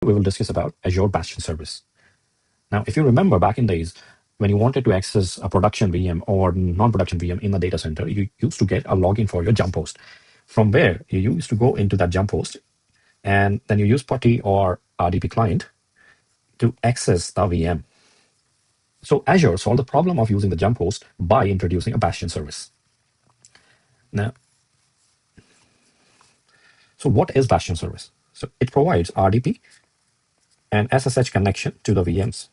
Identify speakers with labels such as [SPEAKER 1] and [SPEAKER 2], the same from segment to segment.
[SPEAKER 1] we will discuss about Azure Bastion service. Now, if you remember back in days, when you wanted to access a production VM or non-production VM in the data center, you used to get a login for your jump host. From where you used to go into that jump host, and then you use PuTTY or RDP client to access the VM. So Azure solved the problem of using the jump host by introducing a Bastion service. Now, so what is Bastion service? So it provides RDP and SSH connection to the VMs.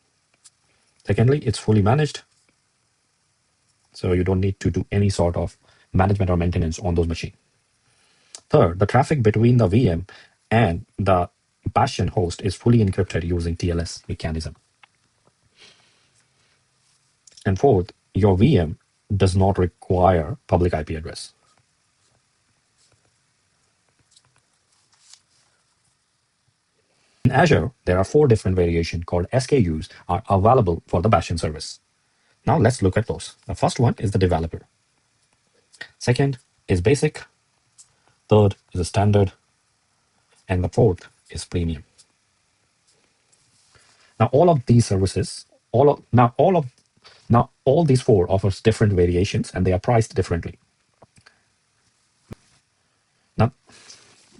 [SPEAKER 1] Secondly, it's fully managed, so you don't need to do any sort of management or maintenance on those machines. Third, the traffic between the VM and the Bastion host is fully encrypted using TLS mechanism. And fourth, your VM does not require public IP address. In Azure, there are 4 different variations called SKUs are available for the Bastion service. Now let's look at those. The first one is the developer. Second is basic. Third is a standard. And the fourth is premium. Now all of these services, all these 4 offers different variations and they are priced differently.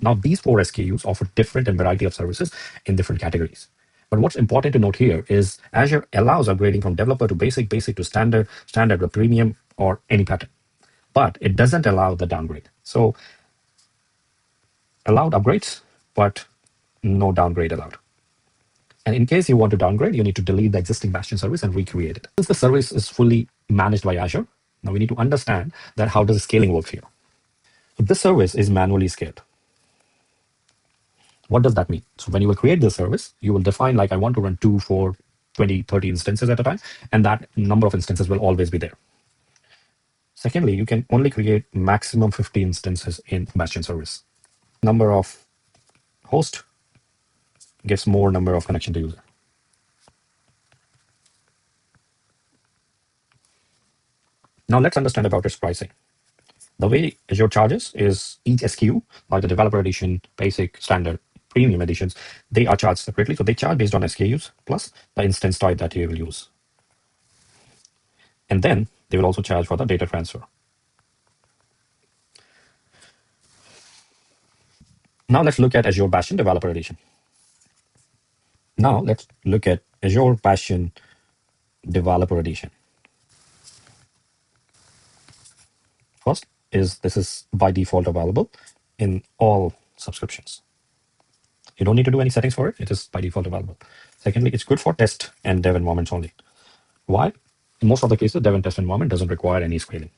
[SPEAKER 1] Now these 4 SKUs offer different and variety of services in different categories. But what's important to note here is Azure allows upgrading from developer to basic, basic to standard, standard to premium, or any pattern. But it doesn't allow the downgrade. So allowed upgrades, but no downgrade allowed. And in case you want to downgrade, you need to delete the existing Bastion service and recreate it. Since the service is fully managed by Azure, now we need to understand that how does scaling work here. So this service is manually scaled. What does that mean? So when you will create this service, you will define like I want to run 2, 4, 20, 30 instances at a time, and that number of instances will always be there. Secondly, you can only create maximum 50 instances in Bastion service. Number of host gives more number of connection to user. Now let's understand about its pricing. The way Azure charges is each SKU, like the developer edition, basic, standard, premium editions, they are charged separately. So they charge based on SKUs plus the instance type that you will use. And then they will also charge for the data transfer. Now let's look at Azure Bastion Developer Edition. Now let's look at Azure Bastion Developer Edition. First is this is by default available in all subscriptions. You don't need to do any settings for it. It is by default available. Secondly, it's good for test and dev environments only. Why? In most of the cases, dev and test environment doesn't require any scaling.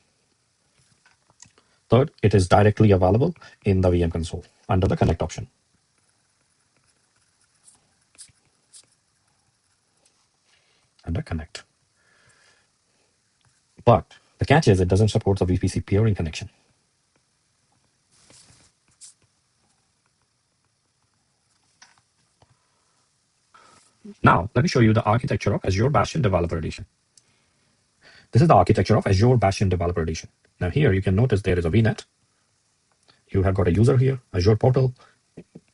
[SPEAKER 1] Third, it is directly available in the VM console under the connect option. Under connect. But the catch is it doesn't support the VPC peering connection. Now, let me show you the architecture of Azure Bastion Developer Edition. This is the architecture of Azure Bastion Developer Edition. Now here you can notice there is a VNet. You have got a user here, Azure Portal,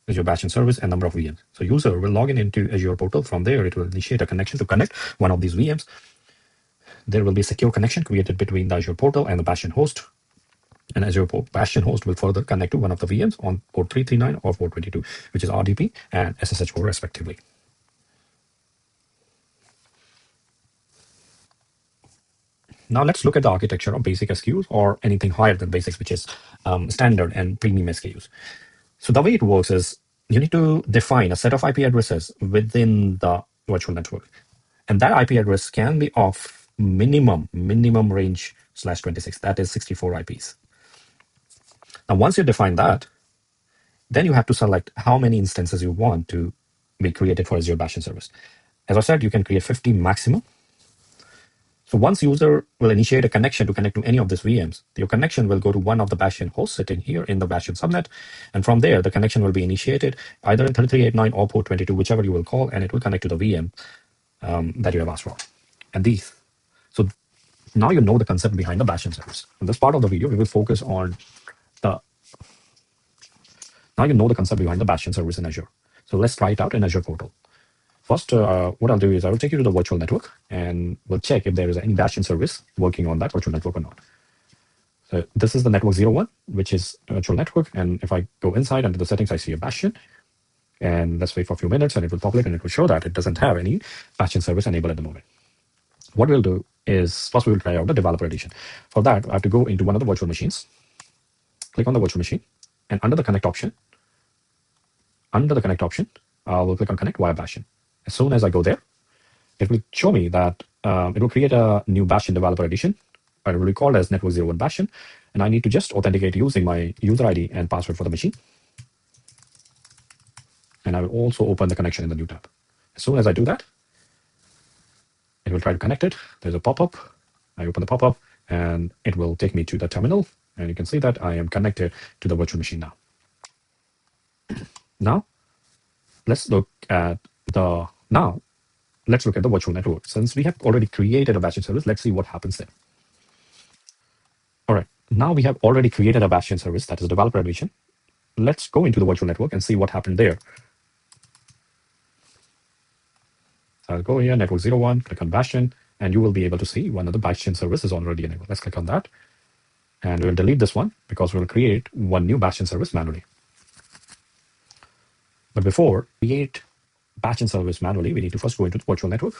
[SPEAKER 1] Azure Bastion service, and number of VMs. So user will log in into Azure Portal. From there, it will initiate a connection to connect one of these VMs. There will be a secure connection created between the Azure Portal and the Bastion host. And Azure Bastion host will further connect to one of the VMs on port 339 or 422, which is RDP and SSH port respectively. Now let's look at the architecture of basic SKUs or anything higher than basics, which is standard and premium SKUs. So the way it works is you need to define a set of IP addresses within the virtual network. And that IP address can be of minimum range /26. That is 64 IPs. Now, once you define that, then you have to select how many instances you want to be created for Azure Bastion service. As I said, you can create 50 maximum. So once user will initiate a connection to connect to any of these VMs, your connection will go to one of the Bastion hosts sitting here in the Bastion subnet. And from there, the connection will be initiated either in 3389 or port 22, whichever you will call, and it will connect to the VM that you have asked for. And so now you know the concept behind the Bastion service. In this part of the video, we will focus on now you know the concept behind the Bastion service in Azure. So let's try it out in Azure Portal. First, what I'll do is I will take you to the virtual network and we'll check if there is any Bastion service working on that virtual network or not. So this is the network 01, which is a virtual network. And if I go inside under the settings, I see a Bastion. And let's wait for a few minutes and it will populate and it will show that it doesn't have any Bastion service enabled at the moment. What we'll do is first we will try out the developer edition. For that, I have to go into one of the virtual machines, click on the virtual machine, and under the connect option, I will click on connect via Bastion. As soon as I go there, it will show me that it will create a new Bastion developer edition. It will be called as Network 01 Bastion. And I need to just authenticate using my user ID and password for the machine. And I will also open the connection in the new tab. As soon as I do that, it will try to connect it. There's a pop-up. I open the pop-up and it will take me to the terminal. And you can see that I am connected to the virtual machine now. Now, let's look at the virtual network. Since we have already created a Bastion service, let's see what happens there. All right, now we have already created a Bastion service, that is a developer edition. Let's go into the virtual network and see what happened there. I'll go here, network 01, click on Bastion, and you will be able to see one of the Bastion services already enabled. Let's click on that. And we'll delete this one because we'll create one new Bastion service manually. But before we create Bastion service manually, we need to first go into the virtual network.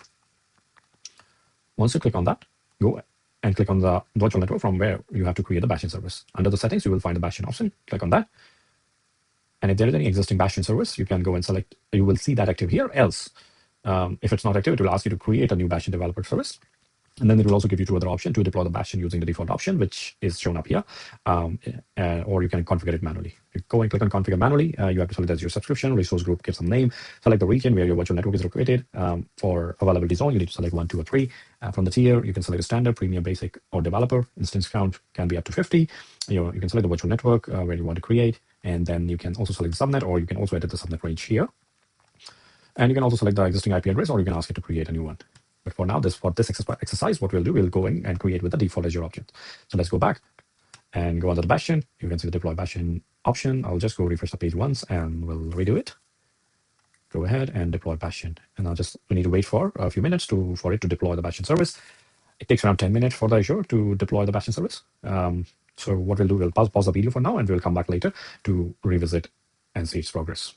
[SPEAKER 1] Once you click on that, go and click on the virtual network from where you have to create the Bastion service. Under the settings, you will find the Bastion option. Click on that. And if there is any existing Bastion service, you can go and select, you will see that active here. Else, if it's not active, it will ask you to create a new Bastion developer service. And then it will also give you two other options to deploy the Bastion using the default option, which is shown up here, or you can configure it manually. You go and click on configure manually. You have to select as your subscription, resource group, give some name, select the region where your virtual network is located. For availability zone, you need to select 1, 2, or 3. From the tier, you can select a standard, premium, basic, or developer. Instance count can be up to 50. You can select the virtual network where you want to create, and then you can also select the subnet, or you can also edit the subnet range here. And you can also select the existing IP address, or you can ask it to create a new one. But for now, for this exercise, what we'll do, we'll go in and create with the default Azure options. So let's go back and go under the Bastion. You can see the deploy Bastion option. I'll just go refresh the page once and we'll redo it. Go ahead and deploy Bastion. And we need to wait for a few minutes for it to deploy the Bastion service. It takes around 10 minutes for the Azure to deploy the Bastion service. So what we'll do, we'll pause the video for now and we'll come back later to revisit and see its progress.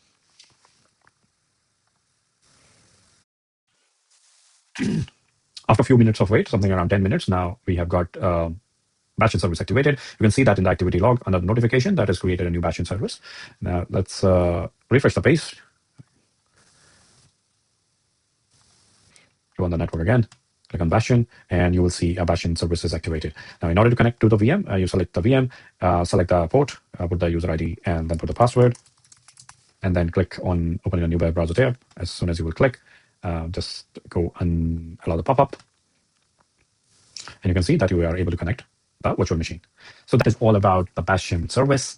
[SPEAKER 1] After a few minutes of wait, something around 10 minutes, now we have got Bastion service activated. You can see that in the activity log under the notification that has created a new Bastion service. Now let's refresh the page. Go on the network again, click on Bastion, and you will see a Bastion service is activated. Now, in order to connect to the VM, you select the VM, select the port, put the user ID, and then put the password, and then click on opening a new web browser tab. As soon as you will click, just go and allow the pop-up. And you can see that you are able to connect the virtual machine. So that is all about the Bastion service.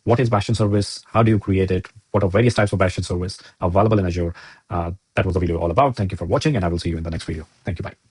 [SPEAKER 1] What is Bastion service? How do you create it? What are various types of Bastion service available in Azure? That was the video all about. Thank you for watching, and I will see you in the next video. Thank you. Bye.